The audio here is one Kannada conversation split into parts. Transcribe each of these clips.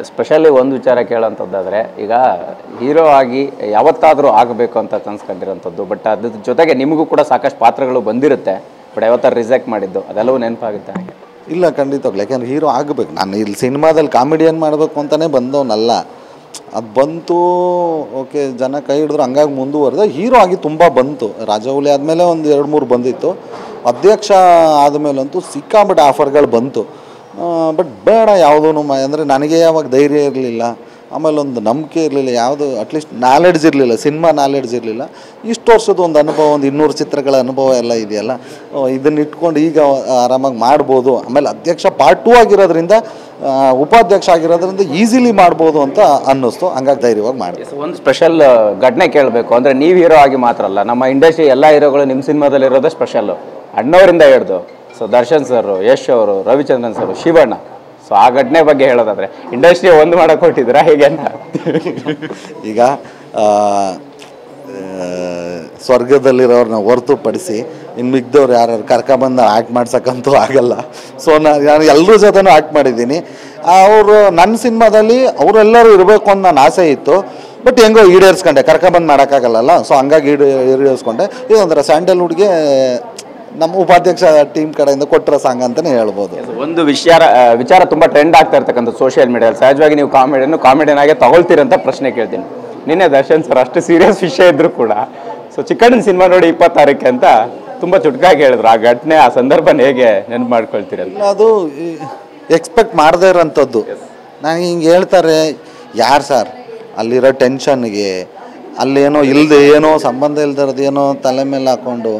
ಸ್ಪೆಷಲಿ ಒಂದು ವಿಚಾರ ಕೇಳೋಂಥದ್ದಾದರೆ ಈಗ ಹೀರೋ ಆಗಿ ಯಾವತ್ತಾದರೂ ಆಗಬೇಕು ಅಂತ ಕನ್ಸ್ಕೊಂಡಿರೋಂಥದ್ದು. ಬಟ್ ಅದ್ರ ಜೊತೆಗೆ ನಿಮಗೂ ಕೂಡ ಸಾಕಷ್ಟು ಪಾತ್ರಗಳು ಬಂದಿರುತ್ತೆ, ಬಟ್ ಯಾವತ್ತಾರು ರಿಜೆಕ್ಟ್ ಮಾಡಿದ್ದು ಅದೆಲ್ಲವೂ ನೆನಪಾಗುತ್ತೆ ಹಾಗೆ? ಇಲ್ಲ, ಖಂಡಿತವಾಗ್ಲು. ಯಾಕೆಂದ್ರೆ ಹೀರೋ ಆಗಬೇಕು. ನಾನು ಇಲ್ಲಿ ಸಿನಿಮಾದಲ್ಲಿ ಕಾಮಿಡಿಯನ್ ಮಾಡಬೇಕು ಅಂತಲೇ ಬಂದವನಲ್ಲ. ಅದು ಬಂತು, ಓಕೆ, ಜನ ಕೈ ಹಿಡಿದ್ರು, ಹಂಗಾಗಿ ಮುಂದುವರೆದ ಹೀರೋ ಆಗಿ ತುಂಬ ಬಂತು. ರಾಜವೌಲಿ ಆದಮೇಲೆ ಒಂದು 2-3 ಬಂದಿತ್ತು. ಅಧ್ಯಕ್ಷ ಆದಮೇಲಂತೂ ಸಿಕ್ಕಾಬಿಟ್ಟು ಆಫರ್ಗಳು ಬಂತು. ಬಟ್ ಬೇಡ ಯಾವುದೂ ಅಂದರೆ ನನಗೆ ಯಾವಾಗ ಧೈರ್ಯ ಇರಲಿಲ್ಲ, ಆಮೇಲೆ ಒಂದು ನಂಬಿಕೆ ಇರಲಿಲ್ಲ, ಯಾವುದು ಅಟ್ಲೀಸ್ಟ್ ನಾಲೆಡ್ಜ್ ಇರಲಿಲ್ಲ, ಸಿನಿಮಾ ನಾಲೆಡ್ಜ್ ಇರಲಿಲ್ಲ. ಇಷ್ಟು ವರ್ಷದ ಒಂದು ಅನುಭವ, ಒಂದು 200 ಚಿತ್ರಗಳ ಅನುಭವ ಎಲ್ಲ ಇದೆಯಲ್ಲ, ಇದನ್ನು ಇಟ್ಕೊಂಡು ಈಗ ಆರಾಮಾಗಿ ಮಾಡ್ಬೋದು. ಆಮೇಲೆ ಅಧ್ಯಕ್ಷ ಪಾರ್ಟ್ 2 ಆಗಿರೋದ್ರಿಂದ, ಉಪಾಧ್ಯಕ್ಷ ಆಗಿರೋದ್ರಿಂದ ಈಸಿಲಿ ಮಾಡ್ಬೋದು ಅಂತ ಅನ್ನಿಸ್ತು. ಹಂಗಾಗಿ ಧೈರ್ಯವಾಗಿ ಮಾಡಿ. ಒಂದು ಸ್ಪೆಷಲ್ ಘಟನೆ ಕೇಳಬೇಕು ಅಂದರೆ, ನೀವು ಹೀರೋ ಆಗಿ ಮಾತ್ರ ಅಲ್ಲ, ನಮ್ಮ ಇಂಡಸ್ಟ್ರಿ ಎಲ್ಲ ಹೀರೋಗಳು ನಿಮ್ಮ ಸಿನಿಮಾದಲ್ಲಿ ಇರೋದೇ ಸ್ಪೆಷಲ್ಲು. ಅಣ್ಣವರಿಂದ ಹಿಡ್ದು ದರ್ಶನ್ ಸರ್, ಯಶ್ ಅವರು, ರವಿಚಂದ್ರನ್ ಸರ್, ಶಿವಣ್ಣ. ಸೊ ಆ ಘಟನೆ ಬಗ್ಗೆ ಹೇಳೋದಾದರೆ ಇಂಡಸ್ಟ್ರಿ ಒಂದು ಮಾಡೋಕೆ ಹೊಟ್ಟಿದ್ದೀರಾ ಹೇಗೆ ಅಂತ? ಈಗ ಸ್ವರ್ಗದಲ್ಲಿರೋರನ್ನ ಹೊರತುಪಡಿಸಿ ಇನ್ನು ಮಿಗ್ದವ್ರು ಯಾರು ಕರ್ಕೊಬಂದು ಆ್ಯಕ್ಟ್ ಮಾಡ್ಸೋಕ್ಕಂತೂ ಆಗಲ್ಲ. ಸೊ ನಾನು ಎಲ್ಲರ ಜೊತೆನೂ ಆ್ಯಕ್ಟ್ ಮಾಡಿದ್ದೀನಿ. ಅವರು ನನ್ನ ಸಿನಿಮಾದಲ್ಲಿ ಅವರೆಲ್ಲರೂ ಇರಬೇಕು ಅಂತ ನನ್ನ ಆಸೆ ಇತ್ತು. ಬಟ್ ಹೆಂಗೋ ಈಡೇರಿಸ್ಕೊಂಡೆ, ಕರ್ಕೊಬಂದು ಮಾಡೋಕ್ಕಾಗಲ್ಲ. ಸೊ ಹಂಗಾಗಿ ಈಡೇರಿಸ್ಕೊಂಡೆ. ಇದೊಂಥರ ಸ್ಯಾಂಡಲ್ವುಡ್ಗೆ ನಮ್ಮ ಉಪಾಧ್ಯಕ್ಷ ಟೀಮ್ ಕಡೆಯಿಂದ ಕೊಟ್ಟರೆ ಸಾಂಗ್ ಅಂತಲೇ ಹೇಳ್ಬೋದು. ಒಂದು ವಿಚಾರ ತುಂಬ ಟ್ರೆಂಡ್ ಆಗ್ತಾ ಇರ್ತಕ್ಕಂಥ ಸೋಷಿಯಲ್ ಮೀಡಿಯಾದಲ್ಲಿ. ಸಹಜವಾಗಿ ನೀವು ಕಾಮಿಡಿಯನ್ ಆಗಿ ತಗೊಳ್ತೀರಂತ ಪ್ರಶ್ನೆ ಕೇಳ್ತೀನಿ. ನಿನ್ನೆ ದರ್ಶನ್ ಸರ್ ಅಷ್ಟು ಸೀರಿಯಸ್ ವಿಷಯ ಇದ್ರು ಕೂಡ ಸೊ ಚಿಕ್ಕಣ್ಣನ ಸಿನಿಮಾ ನೋಡಿ 26ಕ್ಕೆ ಅಂತ ತುಂಬ ಚುಟ್ಕಾಗಿ ಹೇಳಿದ್ರು. ಆ ಘಟನೆ, ಆ ಸಂದರ್ಭನ ಹೇಗೆ ನೆನಪು ಮಾಡ್ಕೊಳ್ತೀರಲ್ಲ? ಅದು ಎಕ್ಸ್ಪೆಕ್ಟ್ ಮಾಡದೇ ಇರೋಂಥದ್ದು. ನನಗೆ ಹಿಂಗೆ ಹೇಳ್ತಾರೆ, ಯಾರು ಸರ್ ಅಲ್ಲಿರೋ ಟೆನ್ಷನ್ಗೆ, ಅಲ್ಲೇನೋ ಇಲ್ಲದೆ ಏನೋ ಸಂಬಂಧ ಇಲ್ದಿರೋದು ಏನೋ ತಲೆ ಮೇಲೆ ಹಾಕ್ಕೊಂಡು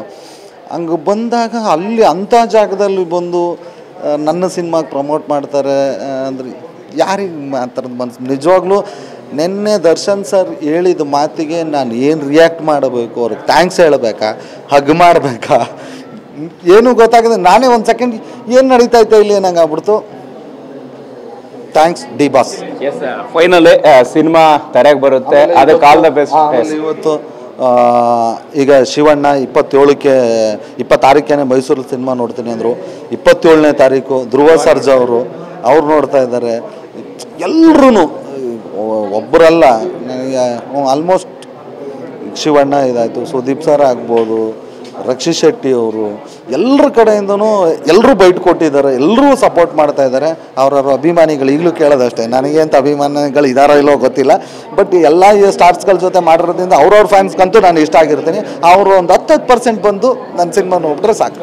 ಹಂಗೆ ಬಂದಾಗ ಅಲ್ಲಿ ಅಂಥ ಜಾಗದಲ್ಲಿ ಬಂದು ನನ್ನ ಸಿನಿಮಾಗೆ ಪ್ರಮೋಟ್ ಮಾಡ್ತಾರೆ ಅಂದರೆ ಯಾರಿಗೆ ಆ ಥರದ್ದು ಮನಸ್ಸು? ನಿಜವಾಗ್ಲೂ ನಿನ್ನೆ ದರ್ಶನ್ ಸರ್ ಹೇಳಿದ ಮಾತಿಗೆ ನಾನು ಏನು ರಿಯಾಕ್ಟ್ ಮಾಡಬೇಕು, ಅವ್ರಿಗೆ ಥ್ಯಾಂಕ್ಸ್ ಹೇಳಬೇಕಾ, ಹಗ್ ಮಾಡಬೇಕಾ, ಏನೂ ಗೊತ್ತಾಗದೆ ನಾನೇ ಒಂದು ಸೆಕೆಂಡ್ ಏನು ನಡೀತಾಯ್ತಾ ಇಲ್ಲಿ ನಂಗೆ ಆಗ್ಬಿಡ್ತು. Thanks D boss. Finally cinema ತೆರೆಗೆ ಬರುತ್ತೆ, ಅದಕ್ಕೆ ಆಲ್ ದ ಬೆಸ್ಟ್. ಇವತ್ತು ಈಗ ಶಿವಣ್ಣ 26ಕ್ಕೆ ಮೈಸೂರಲ್ಲಿ ಸಿನಿಮಾ ನೋಡ್ತೀನಿ ಅಂದರು. 27ನೇ ತಾರೀಕು ಧ್ರುವ ಸರ್ಜಾ ಅವ್ರು ನೋಡ್ತಾ ಇದ್ದಾರೆ. ಎಲ್ಲರೂ ಒಬ್ಬರಲ್ಲ, ನನಗೆ ಆಲ್ಮೋಸ್ಟ್ ಶಿವಣ್ಣ ಇದಾಯಿತು, ಸುದೀಪ್ ಸರ್ ಆಗ್ಬೋದು, ರಕ್ಷಿತ್ ಶೆಟ್ಟಿ ಅವರು, ಎಲ್ಲರ ಕಡೆಯಿಂದನೂ ಎಲ್ಲರೂ ಬೈಟ್ ಕೊಟ್ಟಿದ್ದಾರೆ, ಎಲ್ಲರೂ ಸಪೋರ್ಟ್ ಮಾಡ್ತಾ ಇದ್ದಾರೆ. ಅವ್ರವ್ರ ಅಭಿಮಾನಿಗಳು ಈಗಲೂ ಕೇಳೋದಷ್ಟೇ, ನನಗೆ ಅಂತ ಅಭಿಮಾನಿಗಳು ಇದಾರೋ ಇಲ್ಲೋ ಗೊತ್ತಿಲ್ಲ. ಬಟ್ ಎಲ್ಲ ಈ ಸ್ಟಾರ್ಸ್ಗಳ ಜೊತೆ ಮಾಡಿರೋದ್ರಿಂದ ಅವ್ರವ್ರ ಫ್ಯಾನ್ಸ್ಗಂತೂ ನಾನು ಇಷ್ಟ ಆಗಿರ್ತೀನಿ. ಅವರು ಒಂದು 10% ಬಂದು ನನ್ನ ಸಿನಿಮಾ ನೋಡ್ಬಿಟ್ರೆ ಸಾಕು.